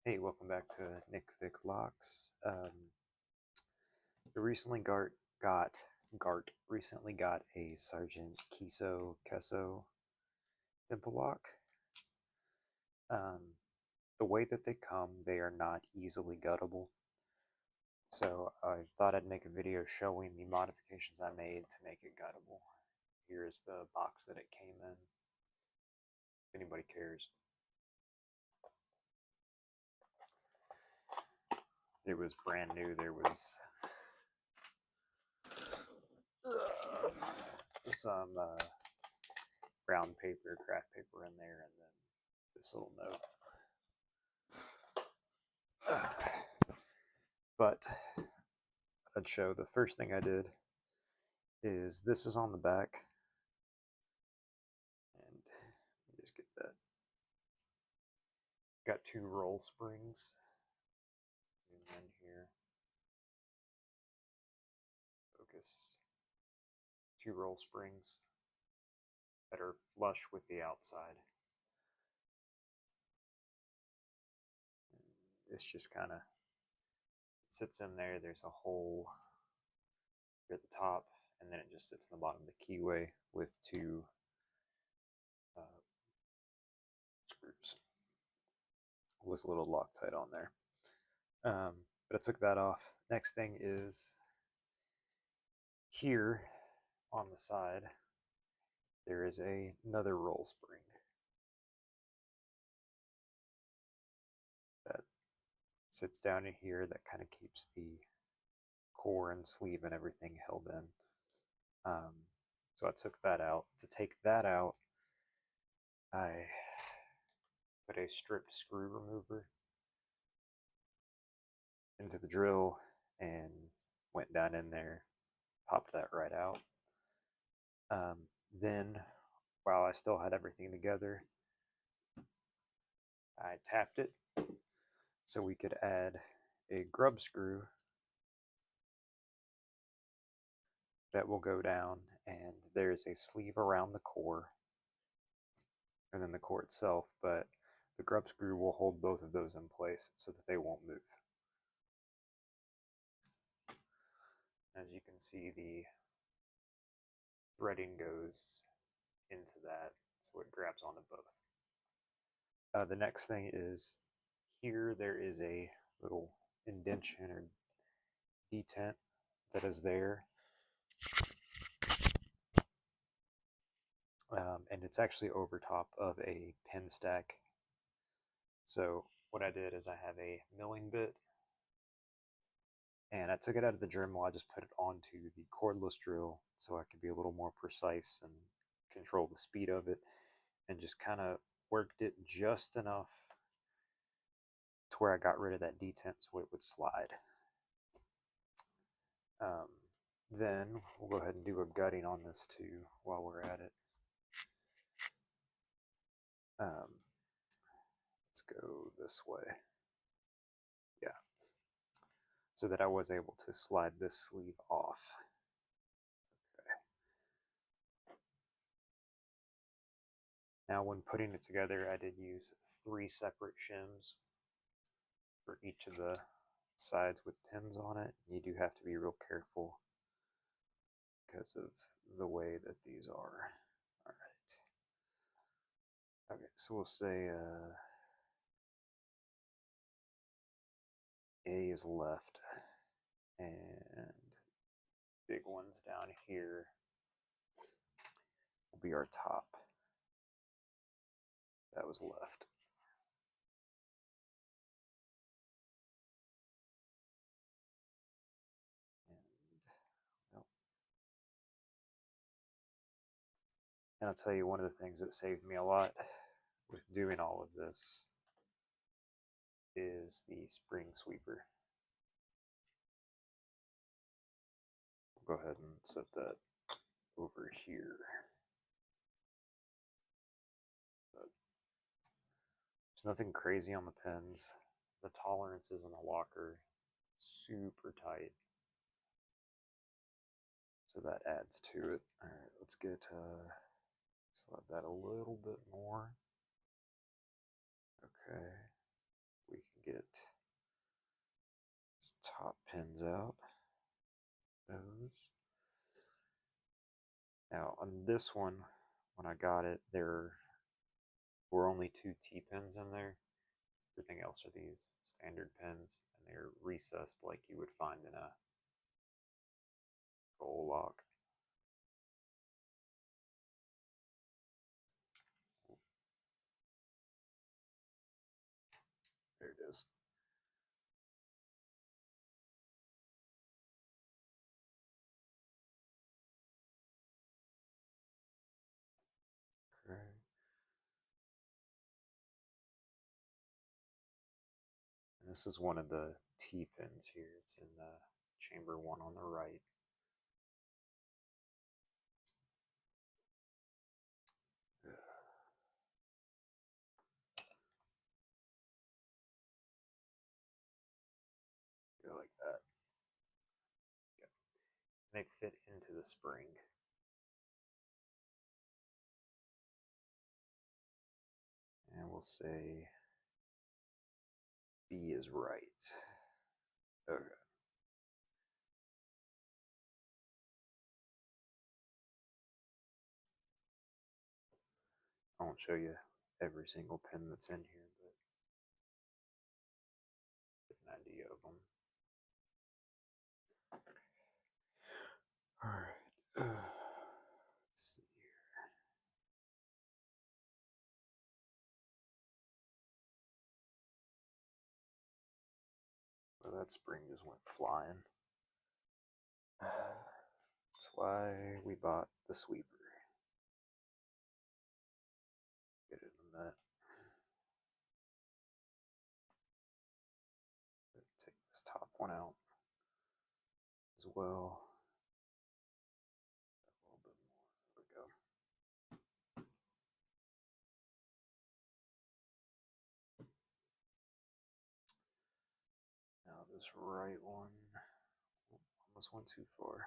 Hey, welcome back to Nick Vic Locks. I recently recently got a Sargent Keso dimple lock. The way that they come, they are not easily guttable. So I thought I'd make a video showing the modifications I made to make it guttable. Here's the box that it came in, if anybody cares. It was brand new. There was some brown paper, craft paper in there, and then this little note. But I'd show the first thing I did is this is on the back, and let me just get that. Got two roll springs. Zoom in here. Focus. Two roll springs that are flush with the outside. It's just kind of sits in there. There's a hole here at the top, and then it just sits in the bottom of the keyway with two screws with a little Loctite on there. But I took that off. Next thing is here on the side, there is another roll spring that sits down in here that kind of keeps the core and sleeve and everything held in. So I took that out. To take that out, I put a stripped screw remover into the drill and went down in there, popped that right out. Then, while I still had everything together, I tapped it so we could add a grub screw that will go down, and there's a sleeve around the core and then the core itself, but the grub screw will hold both of those in place so that they won't move. As you can see, the threading goes into that, so it grabs onto both. The next thing is here there is a little indentation or detent that is there. And it's actually over top of a pin stack. So what I did is I have a milling bit, and I took it out of the Dremel. I just put it onto the cordless drill so I could be a little more precise and control the speed of it, and just kind of worked it just enough to where I got rid of that detent so it would slide. Then we'll go ahead and do a gutting on this too while we're at it. Let's go this way. Yeah. So that I was able to slide this sleeve off. Okay. Now when putting it together, I did use 3 separate shims for each of the sides with pins on it. You do have to be real careful because of the way that these are. All right. Okay, so we'll say A is left, and big ones down here will be our top. That was left. And I'll tell you, one of the things that saved me a lot with doing all of this is the spring sweeper. We'll go ahead and set that over here. But there's nothing crazy on the pins. The tolerances in the locker super tight, so that adds to it. All right, let's get slide that a little bit more. Okay, we can get these top pins out. Those. Now on this one, when I got it, there were only 2 T-pins in there. Everything else are these standard pins, and they're recessed like you would find in a goal lock. There it is. Okay. And this is one of the T-pins here. It's in chamber 1 on the right. Go like that. Yep. And they fit into the spring. And we'll say B is right. Okay. I won't show you every single pin that's in here, but get an idea of them. All right. Let's see here. Well, that spring just went flying. That's why we bought the sweeper. Get it in a minute. Take this top one out as well. A little bit more. There we go. Now this right one, almost went too far.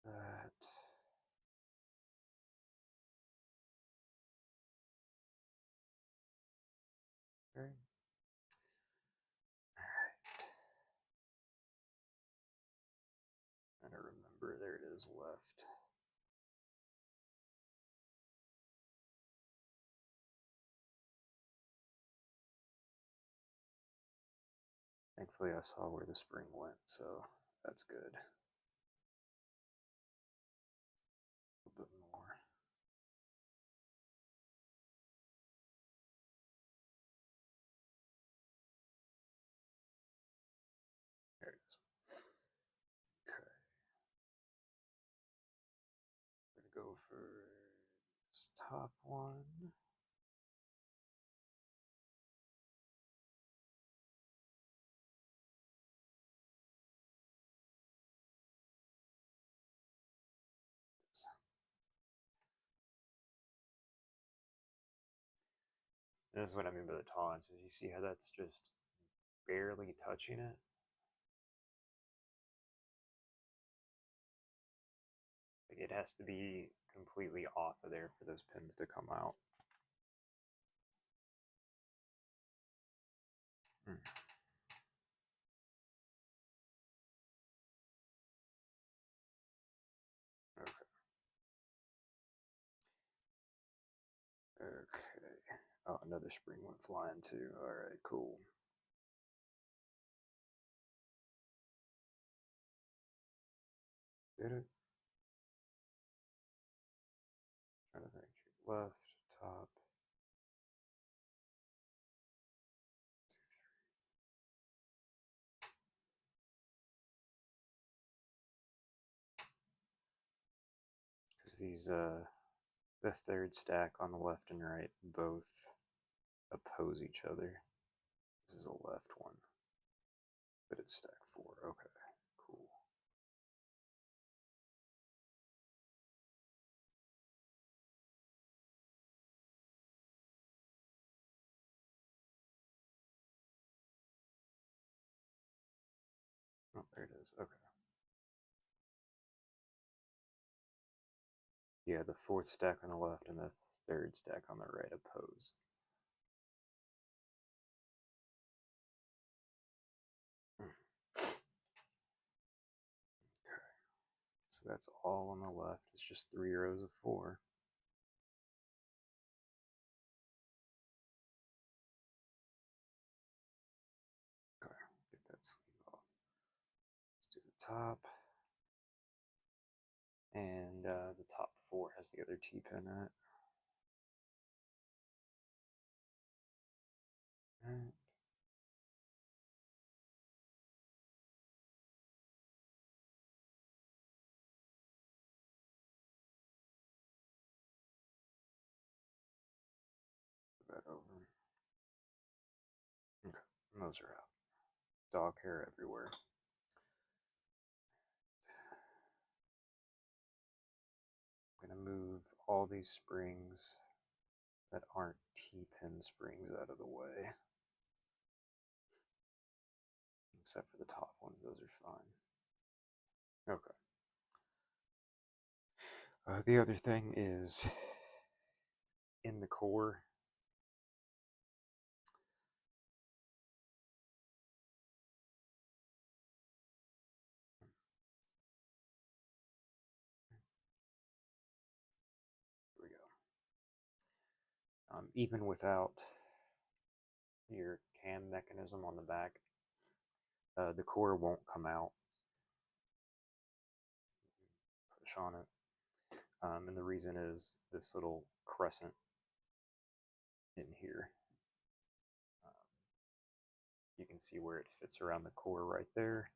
That. Okay. Trying to remember, there it is left. Thankfully I saw where the spring went, so that's good. A little bit more. There it is. Okay. We're gonna go for this top one. And this is what I mean by the tolerances. You see how that's just barely touching it? Like it has to be completely off of there for those pins to come out. Hmm. Okay. Okay. Oh, another spring went flying too. All right, cool. Did it? Trying to think. Left, top. 2, 3. Because these, the third stack on the left and right both oppose each other. This is a left one, but it's stack 4. Okay, cool. Oh, there it is. Okay. Yeah, the 4th stack on the left and the 3rd stack on the right oppose. So that's all on the left. It's just 3 rows of 4. Okay, get that sleeve off. Let's do the top. And the top 4 has the other T-pin in it. Right. Put that over. Okay, and those are out. Dog hair everywhere. I'm going to move all these springs that aren't T-pin springs out of the way. Except for the top ones, those are fine. Okay. The other thing is in the core. Here we go. Even without your cam mechanism on the back, the core won't come out. Push on it. And the reason is this little crescent in here. You can see where it fits around the core right there.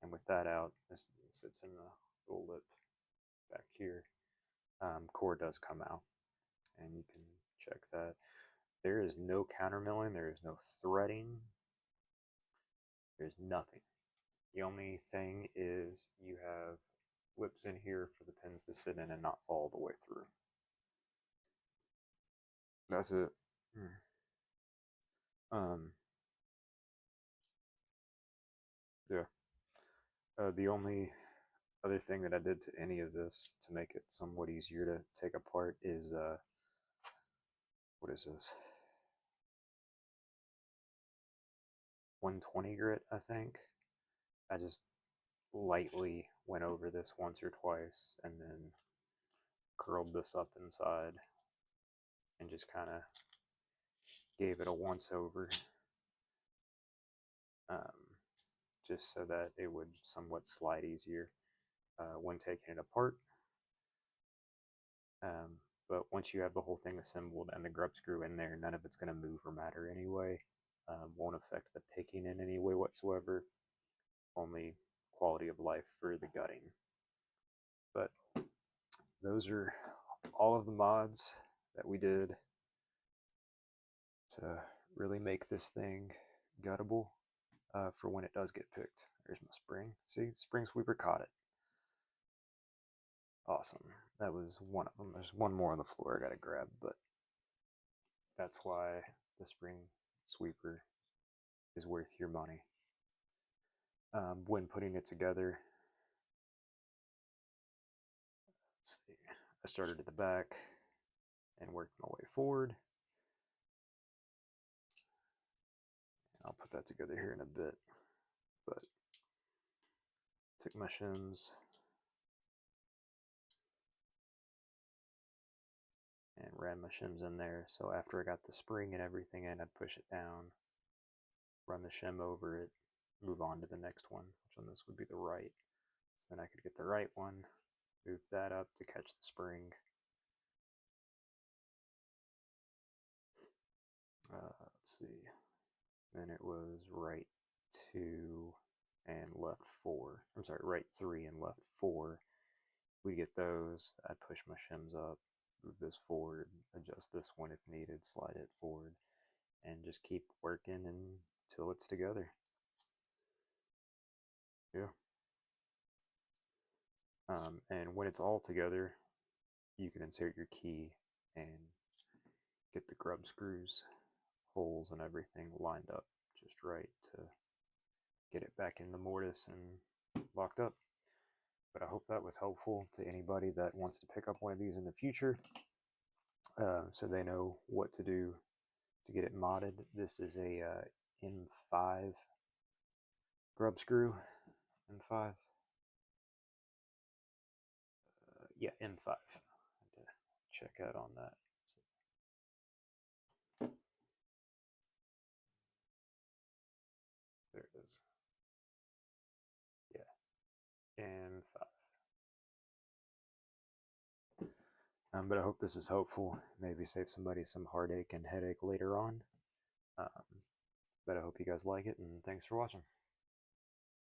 And with that out, this sits in the little lip back here. Core does come out, and you can check that. There is no counter milling, there is no threading, there's nothing. The only thing is you have lips in here for the pins to sit in and not fall all the way through. That's it. Yeah. The only other thing that I did to any of this to make it somewhat easier to take apart is what is this? 120 grit, I think. I just lightly went over this once or twice and then curled this up inside and just kind of gave it a once over, just so that it would somewhat slide easier when taking it apart. But once you have the whole thing assembled and the grub screw in there, none of it's going to move or matter anyway. Won't affect the picking in any way whatsoever. Only quality of life for the gutting. But those are all of the mods that we did to really make this thing guttable for when it does get picked. There's my spring. See, spring sweeper caught it. Awesome. That was one of them. There's one more on the floor I gotta grab, but that's why the spring sweeper is worth your money. When putting it together, let's see, I started at the back and worked my way forward. I'll put that together here in a bit, but took my shims and ran my shims in there. So after I got the spring and everything in, I'd push it down, run the shim over it, move on to the next one, which on this would be the right. So then I could get the right one, move that up to catch the spring. Let's see. Then it was right 2 and left 4. I'm sorry, right 3 and left 4. We get those. I push my shims up, move this forward, adjust this one if needed, slide it forward, and just keep working until it's together. Yeah. And when it's all together, you can insert your key and get the grub screws, holes, and everything lined up just right to get it back in the mortise and locked up. But I hope that was helpful to anybody that wants to pick up one of these in the future, so they know what to do to get it modded. This is a M5 grub screw. M5. Yeah, M5. I had to check out on that. There it is. Yeah, M5. But I hope this is helpful. Maybe save somebody some heartache and headache later on. But I hope you guys like it, and thanks for watching.